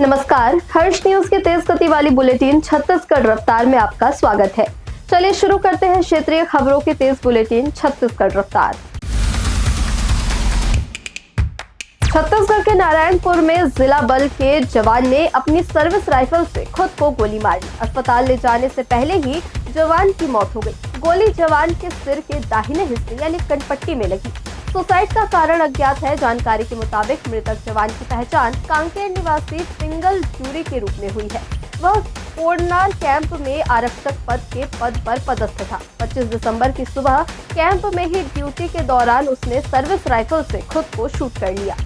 नमस्कार, हर्ष न्यूज के तेज गति वाली बुलेटिन छत्तीसगढ़ रफ्तार में आपका स्वागत है। चलिए शुरू करते हैं क्षेत्रीय खबरों की तेज बुलेटिन छत्तीसगढ़ रफ्तार। छत्तीसगढ़ के नारायणपुर में जिला बल के जवान ने अपनी सर्विस राइफल से खुद को गोली मार दी। अस्पताल ले जाने से पहले ही जवान की मौत हो गई। गोली जवान के सिर के दाहिने हिस्से यानी कनपट्टी में लगी। सुसाइड का कारण अज्ञात है। जानकारी के मुताबिक मृतक जवान की पहचान कांकेर निवासी सिंगल जूरी के रूप में हुई है। वह कोडनार कैंप में आरक्षक पद पर पदस्थ था। 25 दिसंबर की सुबह कैंप में ही ड्यूटी के दौरान उसने सर्विस राइफल से खुद को शूट कर लिया।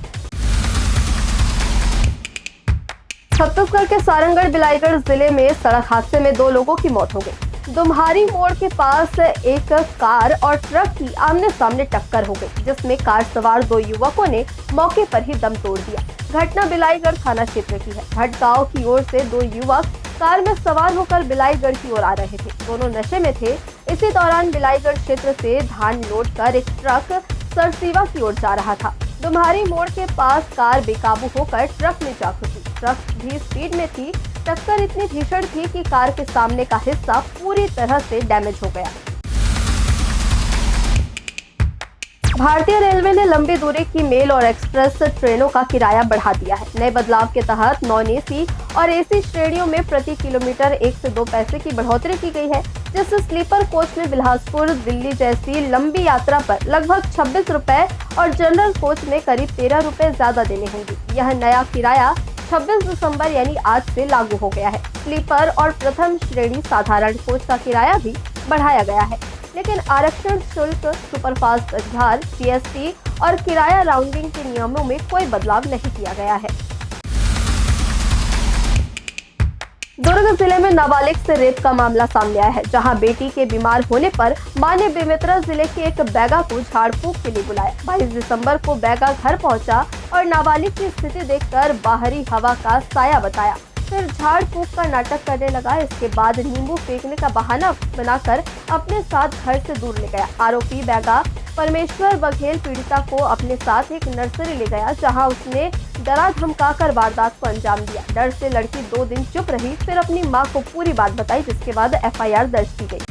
छत्तीसगढ़ के सारंगढ़ बिलाईगढ़ जिले में सड़क हादसे में 2 लोगों की मौत हो गई। दुम्हारी मोड़ के पास एक कार और ट्रक की आमने सामने टक्कर हो गई, जिसमें कार सवार 2 युवकों ने मौके पर ही दम तोड़ दिया। घटना बिलाईगढ़ थाना क्षेत्र की है। भटगांव की ओर से 2 युवक कार में सवार होकर बिलाईगढ़ की ओर आ रहे थे। दोनों नशे में थे। इसी दौरान बिलाईगढ़ क्षेत्र से धान लोड कर एक ट्रक सरसीवा की ओर जा रहा था। दुम्हारी मोड़ के पास कार बेकाबू होकर ट्रक में जा घुसी। ट्रक भी स्पीड में थी। टक्कर इतनी भीषण थी कि कार के सामने का हिस्सा पूरी तरह से डैमेज हो गया। भारतीय रेलवे ने लंबी दूरी की मेल और एक्सप्रेस ट्रेनों का किराया बढ़ा दिया है। नए बदलाव के तहत नॉन एसी और एसी श्रेणियों में प्रति किलोमीटर 1 से 2 पैसे की बढ़ोतरी की गई है, जिससे स्लीपर कोच में बिलासपुर दिल्ली जैसी लंबी यात्रा पर लगभग 26 रुपए और जनरल कोच में करीब 13 रुपए ज्यादा देने होंगे। यह नया किराया 26 दिसंबर यानी आज से लागू हो गया है। स्लीपर और प्रथम श्रेणी साधारण कोच का किराया भी बढ़ाया गया है, लेकिन आरक्षण शुल्क, सुपरफास्ट अधिभार, जीएसटी और किराया राउंडिंग के नियमों में कोई बदलाव नहीं किया गया है। दुर्ग जिले में नाबालिग से रेप का मामला सामने आया है, जहां बेटी के बीमार होने पर मां ने बेमेतरा जिले के एक बैगा को झाड़ फूंक के लिए बुलाया। 22 दिसंबर को बैगा घर पहुंचा और नाबालिग की स्थिति देखकर बाहरी हवा का साया बताया। फिर झाड़ फूंक का नाटक करने लगा। इसके बाद नींबू फेंकने का बहाना बनाकर अपने साथ घर से दूर ले गया। आरोपी बैगा परमेश्वर बघेल पीड़िता को अपने साथ एक नर्सरी ले गया, जहां उसने डरा धमकाकर वारदात को अंजाम दिया। डर से लड़की 2 दिन चुप रही, फिर अपनी मां को पूरी बात बताई, जिसके बाद एफआईआर दर्ज की गई।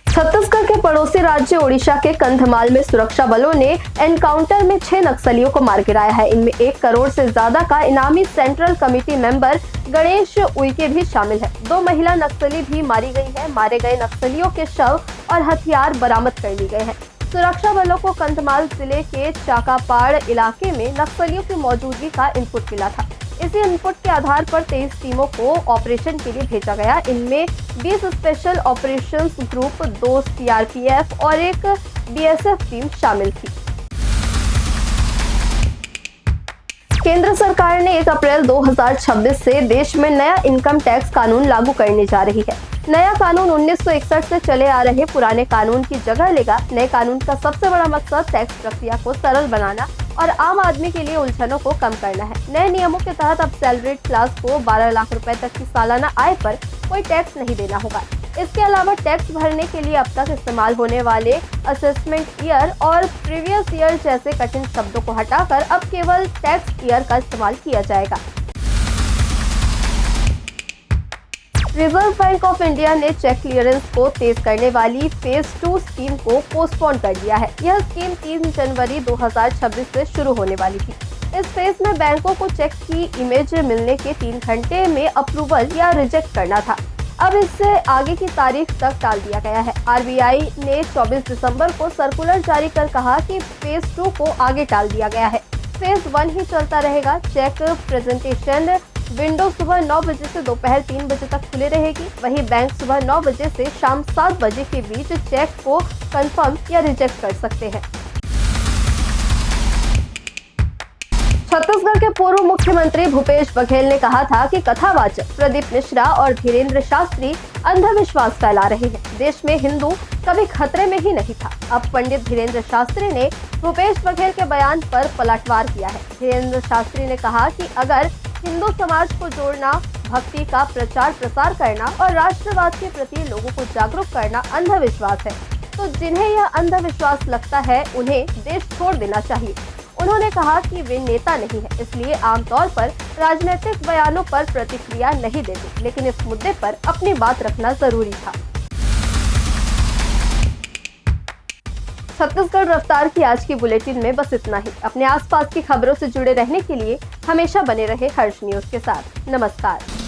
छत्तीसगढ़ के पड़ोसी राज्य ओडिशा के कंधमाल में सुरक्षा बलों ने एनकाउंटर में 6 नक्सलियों को मार गिराया है। इनमें 1 करोड़ से ज्यादा का इनामी central committee member Ganesh Uikey भी शामिल है। 2 महिला नक्सली भी मारी गई है। मारे गए नक्सलियों के शव और हथियार बरामद कर लिए गए हैं। सुरक्षा बलों को कंधमाल जिले के चाकापाड़ इलाके में नक्सलियों की मौजूदगी का इनपुट मिला था। इसी इनपुट के आधार पर 23 टीमों को ऑपरेशन के लिए भेजा गया। इनमें 20 स्पेशल ऑपरेशंस ग्रुप, 2 सीआरपीएफ और 1 बीएसएफ टीम शामिल थी। केंद्र सरकार ने 1 अप्रैल 2026 से देश में नया इनकम टैक्स कानून लागू करने जा रही है। नया कानून 1961 से चले आ रहे पुराने कानून की जगह लेगा। नए कानून का सबसे बड़ा मकसद टैक्स प्रक्रिया को सरल बनाना और आम आदमी के लिए उलझनों को कम करना है। नए नियमों के तहत अब सैलरीड क्लास को 12 लाख रुपए तक की सालाना आय पर कोई टैक्स नहीं देना होगा। इसके अलावा टैक्स भरने के लिए अब तक इस्तेमाल होने वाले असेसमेंट ईयर और प्रीवियस ईयर जैसे कठिन शब्दों को हटाकर अब केवल टैक्स ईयर का इस्तेमाल किया जाएगा। रिजर्व बैंक ऑफ इंडिया ने चेक क्लियरेंस को तेज करने वाली फेज 2 स्कीम को पोस्टपोन कर दिया है। यह स्कीम 3 जनवरी 2026 से शुरू होने वाली थी। इस फेज में बैंकों को चेक की इमेज मिलने के 3 घंटे में अप्रूवल या रिजेक्ट करना था। अब इससे आगे की तारीख तक टाल दिया गया है। आरबीआई ने 24 दिसंबर को सर्कुलर जारी कर कहा कि फेज 2 को आगे टाल दिया गया है। फेज 1 ही चलता रहेगा। चेक प्रेजेंटेशन विंडो सुबह 9 बजे से दोपहर 3 बजे तक खुले रहेगी। वहीं बैंक सुबह 9 बजे से शाम 7 बजे के बीच चेक को कंफर्म या रिजेक्ट कर सकते हैं। छत्तीसगढ़ के पूर्व मुख्यमंत्री भूपेश बघेल ने कहा था कि कथावाचक प्रदीप मिश्रा और धीरेन्द्र शास्त्री अंधविश्वास फैला रहे हैं। देश में हिंदू कभी खतरे में ही नहीं था। अब पंडित धीरेन्द्र शास्त्री ने भूपेश बघेल के बयान पर पलटवार किया है। धीरेन्द्र शास्त्री ने कहा कि अगर हिंदू समाज को जोड़ना, भक्ति का प्रचार प्रसार करना और राष्ट्रवाद के प्रति लोगों को जागरूक करना अंधविश्वास है, तो जिन्हें यह अंधविश्वास लगता है उन्हें देश छोड़ देना चाहिए। उन्होंने कहा कि वे नेता नहीं है, इसलिए आमतौर पर राजनीतिक बयानों पर प्रतिक्रिया नहीं देते, लेकिन इस मुद्दे पर अपनी बात रखना जरूरी था। छत्तीसगढ़ रफ्तार की आज की बुलेटिन में बस इतना ही। अपने आसपास की खबरों से जुड़े रहने के लिए हमेशा बने रहे हर्ष न्यूज के साथ। नमस्कार।